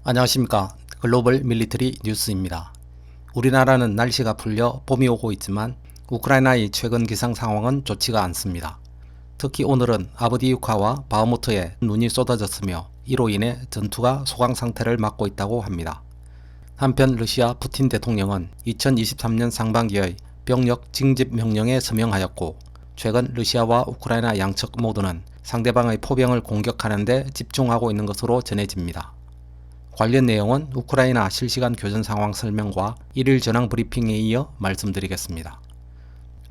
안녕하십니까. 글로벌 밀리터리 뉴스입니다. 우리나라는 날씨가 풀려 봄이 오고 있지만 우크라이나의 최근 기상 상황은 좋지가 않습니다. 특히 오늘은 아브디유카와 바흐무트에 눈이 쏟아졌으며 이로 인해 전투가 소강 상태를 맞고 있다고 합니다. 한편 러시아 푸틴 대통령은 2023년 상반기의 병력 징집 명령에 서명하였고, 최근 러시아와 우크라이나 양측 모두는 상대방의 포병을 공격하는 데 집중하고 있는 것으로 전해집니다. 관련 내용은 우크라이나 실시간 교전 상황 설명과 1일 전황 브리핑에 이어 말씀드리겠습니다.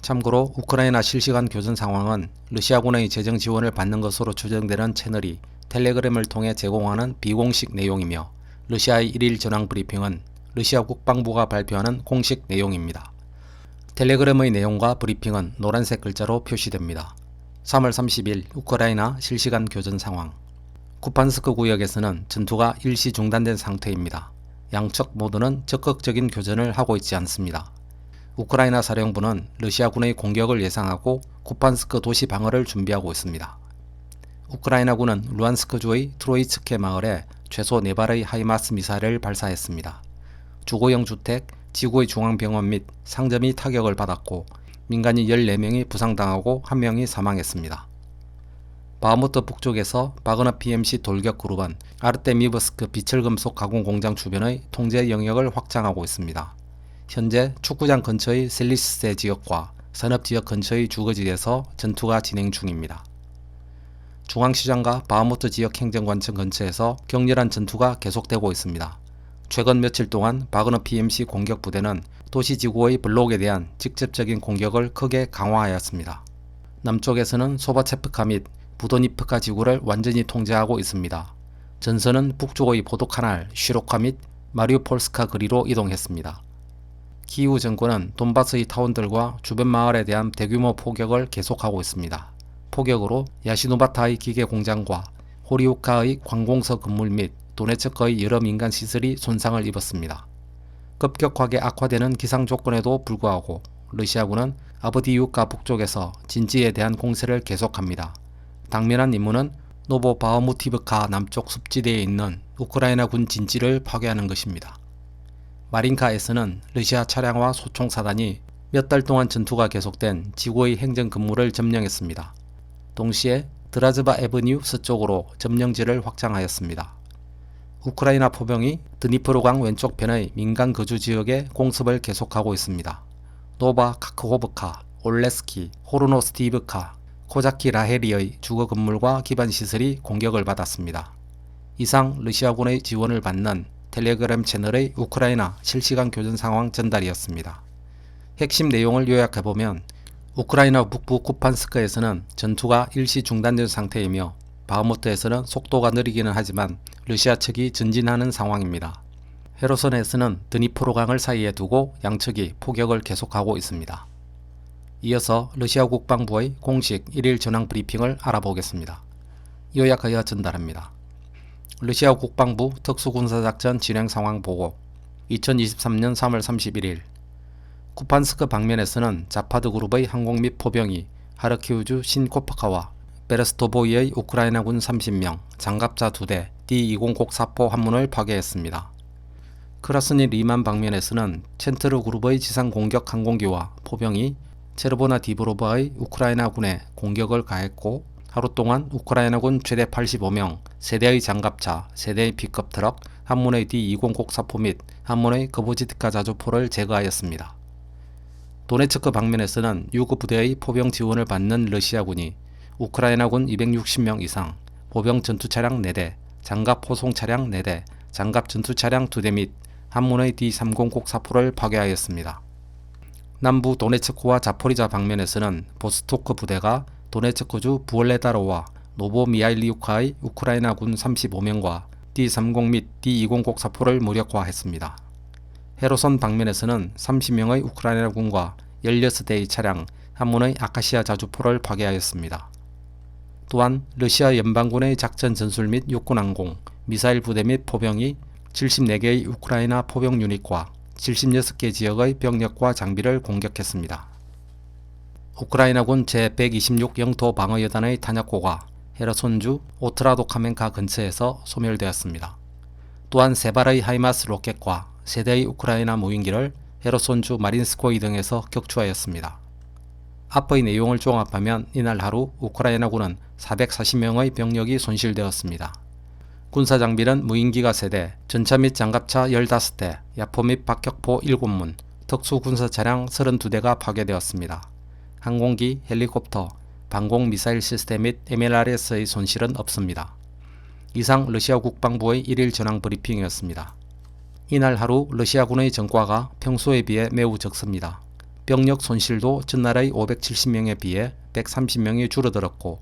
참고로 우크라이나 실시간 교전 상황은 러시아군의 재정 지원을 받는 것으로 추정되는 채널이 텔레그램을 통해 제공하는 비공식 내용이며, 러시아의 1일 전황 브리핑은 러시아 국방부가 발표하는 공식 내용입니다. 텔레그램의 내용과 브리핑은 노란색 글자로 표시됩니다. 3월 30일 우크라이나 실시간 교전 상황. 쿠판스크 구역에서는 전투가 일시 중단된 상태입니다. 양측 모두는 적극적인 교전을 하고 있지 않습니다. 우크라이나 사령부는 러시아군의 공격을 예상하고 쿠판스크 도시 방어를 준비하고 있습니다. 우크라이나군은 루안스크주의 트로이츠케 마을에 최소 4발의 하이마스 미사일을 발사했습니다. 주거용 주택, 지구의 중앙병원 및 상점이 타격을 받았고, 민간인 14명이 부상당하고 1명이 사망했습니다. 바흐무트 북쪽에서 바그너 PMC 돌격 그룹은 아르테미브스크 비철금속 가공 공장 주변의 통제 영역을 확장하고 있습니다. 현재 축구장 근처의 셀리스세 지역과 산업지역 근처의 주거지에서 전투가 진행 중입니다. 중앙시장과 바흐무트 지역 행정관청 근처에서 격렬한 전투가 계속되고 있습니다. 최근 며칠 동안 바그너 PMC 공격 부대는 도시 지구의 블록에 대한 직접적인 공격을 크게 강화하였습니다. 남쪽에서는 소바체프카 및 부도니프카 지구를 완전히 통제하고 있습니다. 전선은 북쪽의 보도카날, 쉬로카 및 마리우폴스카 거리로 이동했습니다. 키이우 정권은 돈바스의 타운들과 주변 마을에 대한 대규모 포격을 계속하고 있습니다. 포격으로 야시노바타의 기계 공장과 호리우카의 관공서 건물 및 도네츠크의 여러 민간 시설이 손상을 입었습니다. 급격하게 악화되는 기상 조건에도 불구하고 러시아군은 아브디유카 북쪽에서 진지에 대한 공세를 계속합니다. 당면한 임무는 노보바흐무티브카 남쪽 습지대에 있는 우크라이나 군 진지를 파괴하는 것입니다. 마린카에서는 러시아 차량과 소총사단이 몇 달 동안 전투가 계속된 지구의 행정 근무를 점령했습니다. 동시에 드라즈바 에브뉴 서쪽으로 점령지를 확장하였습니다. 우크라이나 포병이 드니프로강 왼쪽편의 민간 거주 지역에 공습을 계속하고 있습니다. 노바 카크호브카, 올레스키, 호르노스티브카, 코자키 라헤리의 주거 건물과 기반 시설이 공격을 받았습니다. 이상 러시아군의 지원을 받는 텔레그램 채널의 우크라이나 실시간 교전 상황 전달이었습니다. 핵심 내용을 요약해보면, 우크라이나 북부 쿠판스크에서는 전투가 일시 중단된 상태이며, 바흐무트에서는 속도가 느리기는 하지만 러시아 측이 전진하는 상황입니다. 헤르손에서는 드니프로강을 사이에 두고 양측이 포격을 계속하고 있습니다. 이어서 러시아 국방부의 공식 1일 전황 브리핑을 알아보겠습니다. 요약하여 전달합니다. 러시아 국방부 특수군사작전 진행 상황 보고. 2023년 3월 31일 쿠판스크 방면에서는 자파드 그룹의 항공 및 포병이 하르키우주 신코프카와 베레스토보이의 우크라이나군 30명, 장갑차 2대, D-206 사포 한문을 파괴했습니다. 크라스니 리만 방면에서는 첸트르 그룹의 지상 공격 항공기와 포병이 체르보나 디브로바의 우크라이나군에 공격을 가했고, 하루 동안 우크라이나군 최대 85명, 세대의 장갑차, 세대의 픽업 트럭, 한문의 D-206 사포 및 한문의 거보지트카 자주포를 제거하였습니다. 도네츠크 방면에서는 유급 부대의 포병 지원을 받는 러시아군이 우크라이나군 260명 이상, 보병 전투차량 4대, 장갑 호송 차량 4대, 장갑 전투차량 2대 및 한문의 D-306 사포를 파괴하였습니다. 남부 도네츠크와 자포리자 방면에서는 보스토크 부대가 도네츠크주 부올레다로와 노보미하일리우카의 우크라이나군 35명과 D-30 및 D-206 사포를 무력화했습니다. 헤르손 방면에서는 30명의 우크라이나군과 16대의 차량, 한문의 아카시아 자주포를 파괴하였습니다. 또한 러시아 연방군의 작전 전술 및 육군항공, 미사일 부대 및 포병이 74개의 우크라이나 포병 유닛과 76개 지역의 병력과 장비를 공격했습니다. 우크라이나군 제126 영토 방어여단의 탄약고가 헤르손주 오트라도카멘카 근처에서 소멸되었습니다. 또한 세 발의 하이마스 로켓과 세 대의 우크라이나 무인기를 헤르손주 마린스코이 등에서 격추하였습니다. 앞의 내용을 종합하면 이날 하루 우크라이나군은 440명의 병력이 손실되었습니다. 군사장비는 무인기가 3대, 전차 및 장갑차 15대, 야포 및 박격포 7문, 특수군사차량 32대가 파괴되었습니다. 항공기, 헬리콥터, 방공 미사일 시스템 및 MLRS의 손실은 없습니다. 이상 러시아 국방부의 1일 전황 브리핑이었습니다. 이날 하루 러시아군의 전과가 평소에 비해 매우 적습니다. 병력 손실도 전날의 570명에 비해 130명이 줄어들었고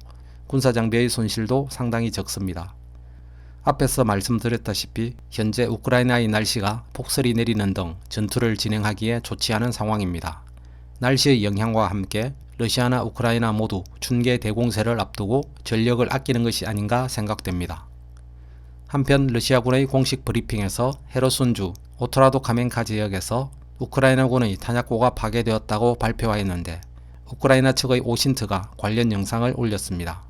군사장비의 손실도 상당히 적습니다. 앞에서 말씀드렸다시피 현재 우크라이나의 날씨가 폭설이 내리는 등 전투를 진행하기에 좋지 않은 상황입니다. 날씨의 영향과 함께 러시아나 우크라이나 모두 춘계 대공세를 앞두고 전력을 아끼는 것이 아닌가 생각됩니다. 한편 러시아군의 공식 브리핑에서 헤르손주, 오트라도 카멘카 지역에서 우크라이나군의 탄약고가 파괴되었다고 발표하였는데 우크라이나 측의 오신트가 관련 영상을 올렸습니다.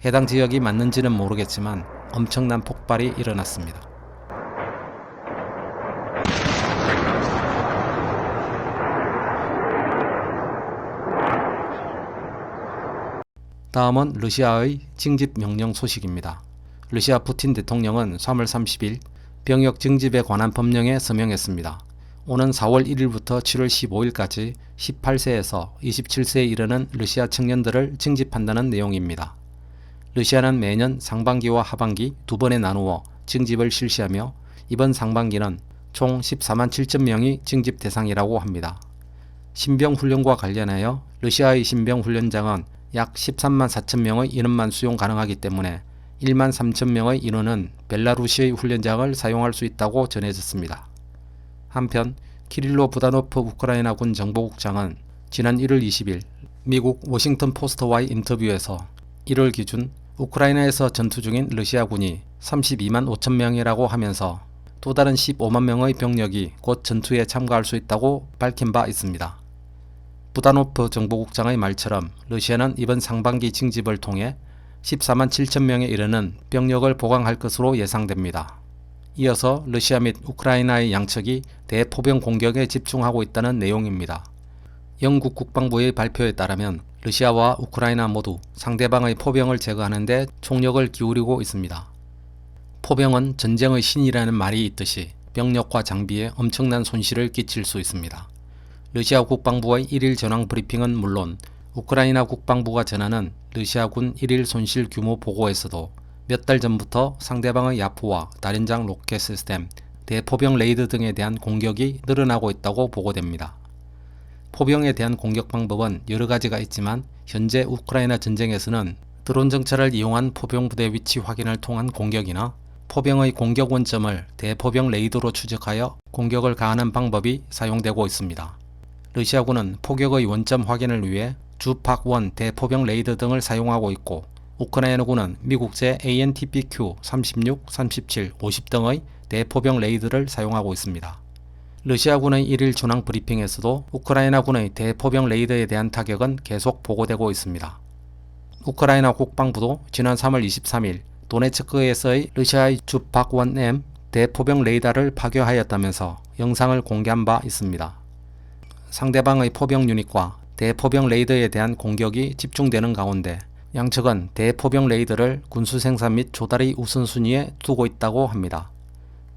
해당 지역이 맞는지는 모르겠지만 엄청난 폭발이 일어났습니다. 다음은 러시아의 징집 명령 소식입니다. 러시아 푸틴 대통령은 3월 30일 병역 징집에 관한 법령에 서명했습니다. 오는 4월 1일부터 7월 15일까지 18세에서 27세에 이르는 러시아 청년들을 징집한다는 내용입니다. 러시아는 매년 상반기와 하반기 두 번에 나누어 징집을 실시하며 이번 상반기는 총 14만 7천 명이 징집 대상이라고 합니다. 신병훈련과 관련하여 러시아의 신병훈련장은 약 13만 4천 명의 인원만 수용 가능하기 때문에 1만 3천 명의 인원은 벨라루시의 훈련장을 사용할 수 있다고 전해졌습니다. 한편 키릴로 부다노프 우크라이나 군 정보국장은 지난 1월 20일 미국 워싱턴 포스트와의 인터뷰에서 1월 기준 우크라이나에서 전투 중인 러시아군이 32만 5천 명이라고 하면서 또 다른 15만 명의 병력이 곧 전투에 참가할 수 있다고 밝힌 바 있습니다. 부다노프 정보국장의 말처럼 러시아는 이번 상반기 징집을 통해 14만 7천 명에 이르는 병력을 보강할 것으로 예상됩니다. 이어서 러시아 및 우크라이나의 양측이 대포병 공격에 집중하고 있다는 내용입니다. 영국 국방부의 발표에 따르면 러시아와 우크라이나 모두 상대방의 포병을 제거하는 데 총력을 기울이고 있습니다. 포병은 전쟁의 신이라는 말이 있듯이 병력과 장비에 엄청난 손실을 끼칠 수 있습니다. 러시아 국방부의 1일 전황 브리핑은 물론 우크라이나 국방부가 전하는 러시아군 1일 손실 규모 보고에서도 몇 달 전부터 상대방의 야포와 다련장 로켓 시스템, 대포병 레이드 등에 대한 공격이 늘어나고 있다고 보고됩니다. 포병에 대한 공격 방법은 여러 가지가 있지만 현재 우크라이나 전쟁에서는 드론 정찰을 이용한 포병 부대 위치 확인을 통한 공격이나 포병의 공격 원점을 대포병 레이더로 추적하여 공격을 가하는 방법이 사용되고 있습니다. 러시아군은 포격의 원점 확인을 위해 주팍-1 대포병 레이더 등을 사용하고 있고 우크라이나군은 미국제 ANTPQ 36, 37, 50 등의 대포병 레이더를 사용하고 있습니다. 러시아군의 1일 전황 브리핑에서도 우크라이나군의 대포병 레이더에 대한 타격은 계속 보고되고 있습니다. 우크라이나 국방부도 지난 3월 23일 도네츠크에서의 러시아의 주팍-1M 대포병 레이더를 파괴하였다면서 영상을 공개한 바 있습니다. 상대방의 포병 유닛과 대포병 레이더에 대한 공격이 집중되는 가운데 양측은 대포병 레이더를 군수 생산 및 조달의 우선순위에 두고 있다고 합니다.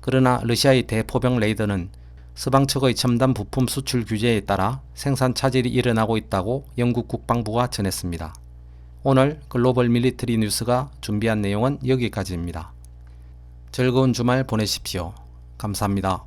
그러나 러시아의 대포병 레이더는 서방 측의 첨단 부품 수출 규제에 따라 생산 차질이 일어나고 있다고 영국 국방부가 전했습니다. 오늘 글로벌 밀리터리 뉴스가 준비한 내용은 여기까지입니다. 즐거운 주말 보내십시오. 감사합니다.